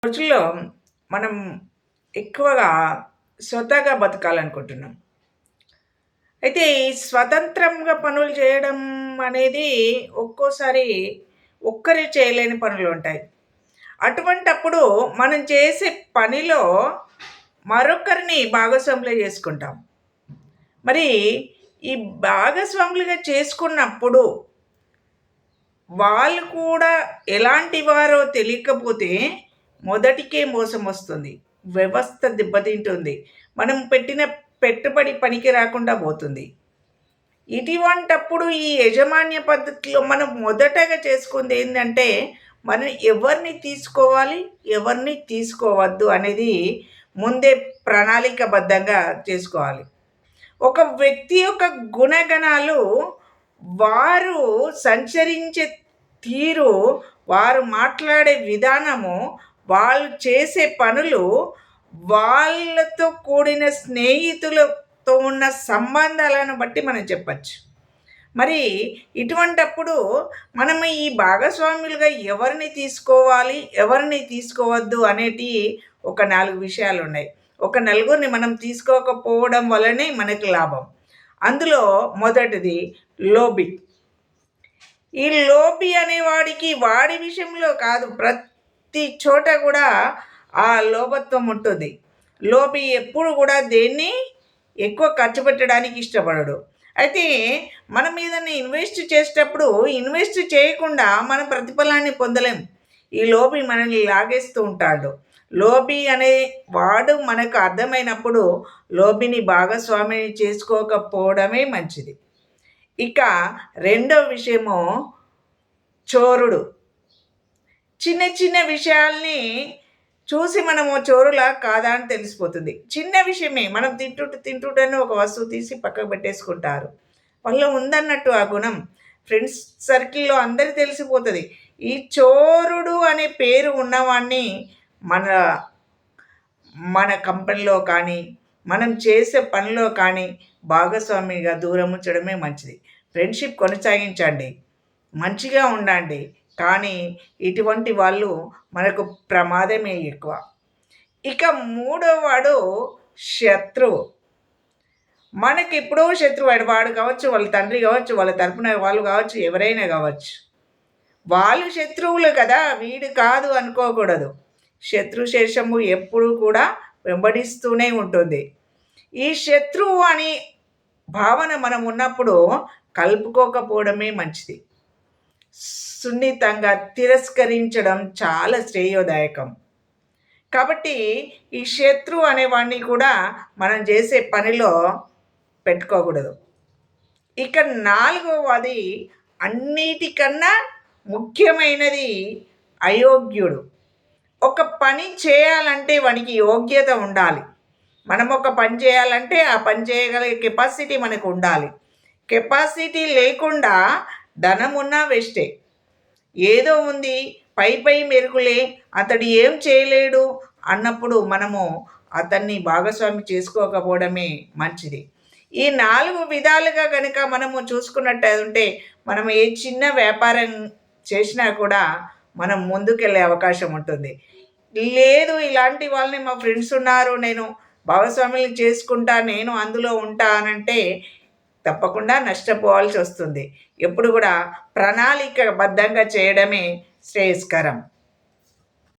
రోజుల్లో మనం ఎక్కువగా స్వతహాగా బతకాలనుకుంటున్నాం. అయితే ఈ స్వతంత్రంగా పనులు చేయడం అనేది ఒక్కోసారి ఒక్కరే చేయలేని పనులుంటాయి. అటువంటప్పుడు మనం చేసే పనిలో మరొకరిని భాగస్వాములు చేసుకుంటాం. మరి ఈ భాగస్వాములుగా చేసుకున్నప్పుడు వాళ్ళు కూడా ఎలాంటి వారో తెలియకపోతే మొదటికే మోసమొస్తుంది. వ్యవస్థ దెబ్బతింటుంది. మనం పెట్టిన పెట్టుబడి పనికి రాకుండా పోతుంది. ఇటువంటప్పుడు ఈ యాజమాన్య పద్ధతిలో మనం మొదటగా చేసుకుందేందంటే, మనం ఎవరిని తీసుకోవాలి, ఎవరిని తీసుకోవద్దు అనేది ముందే ప్రణాళికాబద్ధంగా చేసుకోవాలి. ఒక వ్యక్తి యొక్క గుణగణాలు, వారు సంచరించే తీరు, వారు మాట్లాడే విధానము, వాళ్ళు చేసే పనులు, వాళ్ళతో కూడిన స్నేహితులతో ఉన్న సంబంధాలను బట్టి మనం చెప్పచ్చు. మరి ఇటువంటప్పుడు మనం ఈ భాగస్వాములుగా ఎవరిని తీసుకోవాలి, ఎవరిని తీసుకోవద్దు అనేటివి ఒక 4 విషయాలున్నాయి. ఒక నలుగురిని మనం తీసుకోకపోవడం వల్లనే మనకు లాభం. అందులో మొదటిది లోబి. ఈ లోబి అనేవాడికి వాడి విషయంలో కాదు, ప్రతి చోట కూడా ఆ లోభత్వం ఉంటుంది. లోబి ఎప్పుడు కూడా దేన్ని ఎక్కువ ఖర్చు పెట్టడానికి ఇష్టపడడు. అయితే మన మీదనే ఇన్వెస్ట్ చేసేటప్పుడు ఇన్వెస్ట్ చేయకుండా మన ప్రతిఫలాన్ని పొందలేం. ఈ లోబి మనల్ని లాగేస్తూ ఉంటాడు. లోబి అనే వాడు మనకు అర్థమైనప్పుడు లోబిని భాగస్వామిని చేసుకోకపోవడమే మంచిది. ఇక రెండో విషయము చోరుడు. చిన్న చిన్న విషయాల్ని చూసి మనము చోరులా కాదా అని తెలిసిపోతుంది. చిన్న విషయమే, మనం తింటుంటేనే ఒక వస్తువు తీసి పక్కకు పెట్టేసుకుంటారు. వాళ్ళలో ఉందన్నట్టు ఆ గుణం. ఫ్రెండ్స్ సర్కిల్‌లో అందరికి తెలిసిపోతుంది. ఈ చోరుడు అనే పేరు ఉన్నవాడిని మన మన కంపెనీలో కానీ, మనం చేసే పనిలో కానీ భాగస్వామిగా దూరం ఉంచడమే మంచిది. ఫ్రెండ్షిప్ కొనసాగించండి, మంచిగా ఉండండి. కానీ ఇటువంటి వాళ్ళు మనకు ప్రమాదమే ఎక్కువ. ఇక మూడో వాడు శత్రువు. మనకెప్పుడో శత్రువు వాడు కావచ్చు, వాళ్ళ తండ్రి కావచ్చు, వాళ్ళ తరపున వాళ్ళు కావచ్చు, ఎవరైనా కావచ్చు. వాళ్ళు శత్రువులు కదా, వీడు కాదు అనుకోకూడదు. శత్రుశేషము ఎప్పుడు కూడా వెంబడిస్తూనే ఉంటుంది. ఈ శత్రువు అని భావన మనం ఉన్నప్పుడు కలుపుకోకపోవడమే మంచిది. సున్నితంగా తిరస్కరించడం చాలా శ్రేయోదాయకం. కాబట్టి ఈ శత్రువు అనేవాడిని కూడా మనం చేసే పనిలో పెట్టుకోకూడదు. ఇక నాలుగవది అన్నిటికన్నా ముఖ్యమైనది అయోగ్యుడు. ఒక పని చేయాలంటే వానికి యోగ్యత ఉండాలి. మనం ఒక పని చేయాలంటే ఆ పని చేయగలిగే కెపాసిటీ మనకు ఉండాలి. కెపాసిటీ లేకుండా ధనం ఉన్నా వేస్టే. ఏదో ఉంది, పై మెరుగులే, అతడు ఏం చేయలేడు అన్నప్పుడు మనము అతన్ని భాగస్వామి చేసుకోకపోవడమే మంచిది. ఈ 4 విధాలుగా కనుక మనము చూసుకున్నట్టు మనం ఏ చిన్న వ్యాపారం చేసినా కూడా మనం ముందుకెళ్ళే అవకాశం ఉంటుంది. లేదు, ఇలాంటి వాళ్ళని మా ఫ్రెండ్స్ ఉన్నారు, నేను భాగస్వాములు చేసుకుంటా, నేను అందులో ఉంటా అనంటే తప్పకుండా నష్టపోవాల్సి వస్తుంది. ఎప్పుడు కూడా ప్రణాళికాబద్ధంగా చేయడమే శ్రేయస్కరం.